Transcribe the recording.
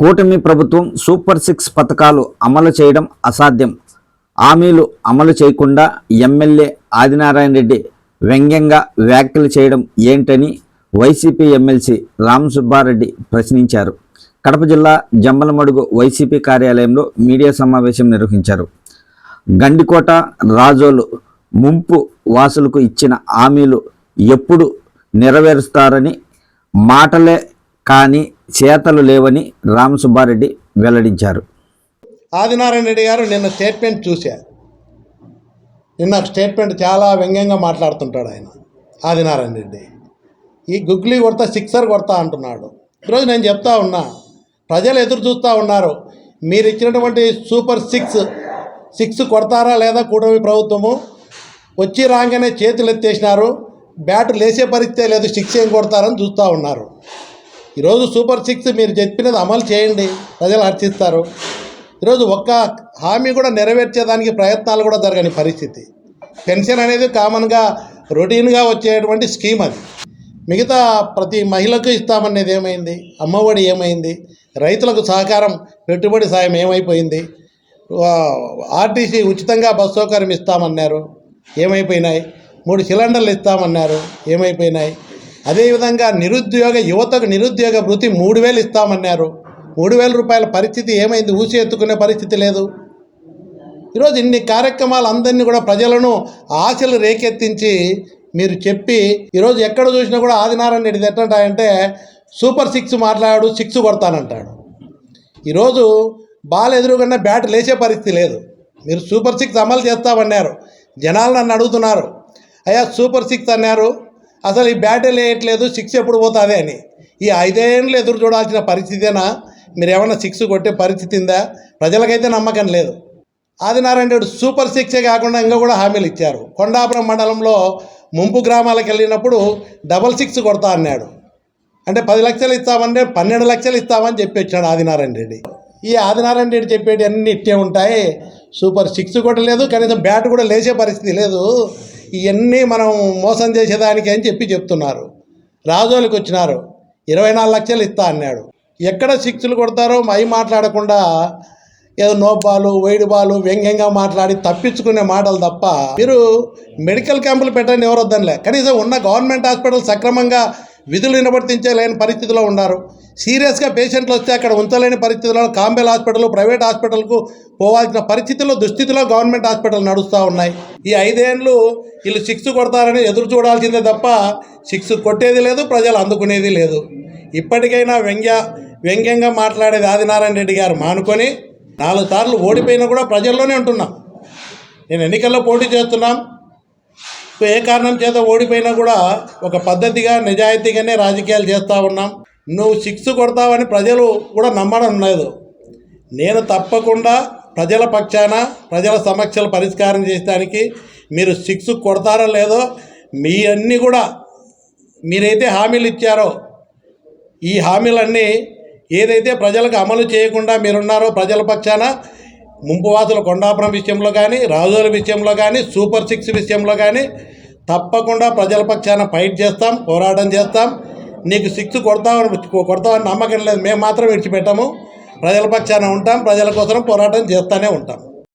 కూటమి ప్రభుత్వం సూపర్ 6 పథకాలు అమలు చేయడం అసాధ్యం. హామీలు అమలు చేయకుండా ఎమ్మెల్యే ఆదినారాయణ రెడ్డి వ్యంగ్యంగా వ్యాఖ్యలు చేయడం ఏంటని వైసీపీ ఎమ్మెల్సీ రామసుబ్బారెడ్డి ప్రశ్నించారు. కడప జిల్లా జమ్మలమడుగు వైసీపీ కార్యాలయంలో మీడియా సమావేశం నిర్వహించారు. గండికోట రాజోలు ముంపు వాసులకు ఇచ్చిన హామీలు ఎప్పుడు నెరవేరుస్తారని, మాటలే కానీ చేతలు లేవని రామసుబ్బారెడ్డి వెల్లడించారు. ఆదినారాయణ రెడ్డి గారు నిన్న స్టేట్మెంట్ చూశా. నిన్న స్టేట్మెంట్ చాలా వ్యంగ్యంగా మాట్లాడుతుంటాడు ఆయన. ఆదినారాయణ రెడ్డి ఈ గుగ్లీ కొడతా, సిక్సర్ కొడతా అంటున్నాడు. ఈరోజు నేను చెప్తా ఉన్నా, ప్రజలు ఎదురు చూస్తూ ఉన్నారు. మీరు ఇచ్చినటువంటి సూపర్ 6 కొడతారా లేదా కూటమి ప్రభుత్వము? వచ్చి రాగానే చేతులు ఎత్తేసినారు, బ్యాటు లేసే పరిస్థితే లేదు, 6 ఏం కొడతారని చూస్తూ ఉన్నారు. ఈరోజు సూపర్ 6 మీరు చెప్పినది అమలు చేయండి, ప్రజలు హర్షిస్తారు. ఈరోజు ఒక్క హామీ కూడా నెరవేర్చేదానికి ప్రయత్నాలు కూడా జరగని పరిస్థితి. పెన్షన్ అనేది కామన్గా రొటీన్గా వచ్చేటువంటి స్కీమ్. అది మిగతా ప్రతి మహిళకు ఇస్తామనేది ఏమైంది? అమ్మఒడి ఏమైంది? రైతులకు సహకారం పెట్టుబడి సాయం ఏమైపోయింది? ఆర్టీసీ ఉచితంగా బస్ సౌకర్యం ఇస్తామన్నారు, ఏమైపోయినాయి? 3 సిలిండర్లు ఇస్తామన్నారు, ఏమైపోయినాయి? అదేవిధంగా యువతకు నిరుద్యోగ భృతి 3000 ఇస్తామన్నారు, 3000 రూపాయల పరిస్థితి ఏమైంది? ఊసి ఎత్తుకునే పరిస్థితి లేదు. ఈరోజు ఇన్ని కార్యక్రమాలు అందరినీ కూడా ప్రజలను ఆశలు రేకెత్తించి మీరు చెప్పి, ఈరోజు ఎక్కడ చూసినా కూడా ఆదినారాయణ రెడ్డి ఎట్లంటాయంటే సూపర్ 6 మాట్లాడు, 6 కొడతానంటాడు. ఈరోజు బాల్ ఎదురుగన్నా బ్యాట్ లేచే పరిస్థితి లేదు. మీరు సూపర్ 6 అమలు చేస్తామన్నారు, జనాలు నన్ను అడుగుతున్నారు, అయ్యా సూపర్ 6 అన్నారు, అసలు ఈ బ్యాటే లేయట్లేదు, 6 ఎప్పుడు పోతుంది అని. ఈ 5 ఏళ్ళు ఎదురు చూడాల్సిన పరిస్థితేనా? మీరు ఏమన్నా 6 కొట్టే పరిస్థితి ఉందా? ప్రజలకైతే నమ్మకం లేదు. ఆదినారాయణ రెడ్డి సూపర్ 6 కాకుండా ఇంకా కూడా హామీలు ఇచ్చారు. కొండాపురం మండలంలో ముంపు గ్రామాలకు వెళ్ళినప్పుడు 666 కొడతా అన్నాడు. అంటే 10 లక్షలు ఇస్తామంటే 12 లక్షలు ఇస్తామని చెప్పి వచ్చాడు ఆదినారాయణ రెడ్డి. ఈ ఆదినారాయణ రెడ్డి చెప్పేటి అన్నీ ఇట్టే ఉంటాయి. సూపర్ 6 కొట్టలేదు, కనీసం బ్యాట్ కూడా లేచే పరిస్థితి లేదు. ఇవన్నీ మనం మోసం చేసేదానికి అని చెప్తున్నారు. రాజోలికి వచ్చినారు, 24 లక్షలు ఇస్తా అన్నాడు. ఎక్కడ 6లు కొడతారో అవి మాట్లాడకుండా ఏదో నో బాలు, వైడ్ బాలు వ్యంగ్యంగా మాట్లాడి తప్పించుకునే మాటలు తప్ప, మీరు మెడికల్ క్యాంపులు పెట్టండి, ఎవరు వద్దనిలే. కనీసం ఉన్న గవర్నమెంట్ హాస్పిటల్ సక్రమంగా విధులు నిర్వర్తించలేని పరిస్థితిలో ఉన్నారు. సీరియస్గా పేషెంట్లు వస్తే అక్కడ ఉంచలేని పరిస్థితిలో కాంబెల్ హాస్పిటల్, ప్రైవేట్ హాస్పిటల్కు పోవాల్సిన పరిస్థితుల్లో, దుస్థితిలో గవర్నమెంట్ హాస్పిటల్ నడుస్తూ ఉన్నాయి. ఈ 5 ఏళ్ళు వీళ్ళు 6 కొడతారని ఎదురు చూడాల్సిందే తప్ప 6 కొట్టేది లేదు, ప్రజలు అందుకునేది లేదు. ఇప్పటికైనా వ్యంగ్యంగా మాట్లాడేది ఆదినారాయణ రెడ్డి గారు మానుకొని, 4 సార్లు ఓడిపోయినా కూడా ప్రజల్లోనే ఉంటున్నాం. నేను ఎన్నికల్లో పోటీ చేస్తున్నాం, ఏ కారణం చేత ఓడిపోయినా కూడా ఒక పద్ధతిగా నిజాయితీగానే రాజకీయాలు చేస్తూ ఉన్నాం. నువ్వు 6 కొడతావని ప్రజలు కూడా నమ్మడం లేదు. నేను తప్పకుండా ప్రజల పక్షాన, ప్రజల సమస్యలు పరిష్కారం చేయడానికి మీరు 6 కొడతారో లేదో, మీ అన్నీ కూడా మీరైతే హామీలు ఇచ్చారో ఈ హామీలన్నీ ఏదైతే ప్రజలకు అమలు చేయకుండా మీరున్నారో ప్రజల పక్షాన, ముంపువాసుల కొండాపురం విషయంలో కానీ, రాజోల విషయంలో కానీ, సూపర్ 6 విషయంలో కానీ తప్పకుండా ప్రజల పక్షాన ఫైట్ చేస్తాం, పోరాటం చేస్తాం. నీకు 6 కొడతామని నమ్మకం లేదు, మేము మాత్రం విడిచిపెట్టాము. ప్రజల పక్షాన ఉంటాం, ప్రజల కోసం పోరాటం చేస్తూనే ఉంటాం.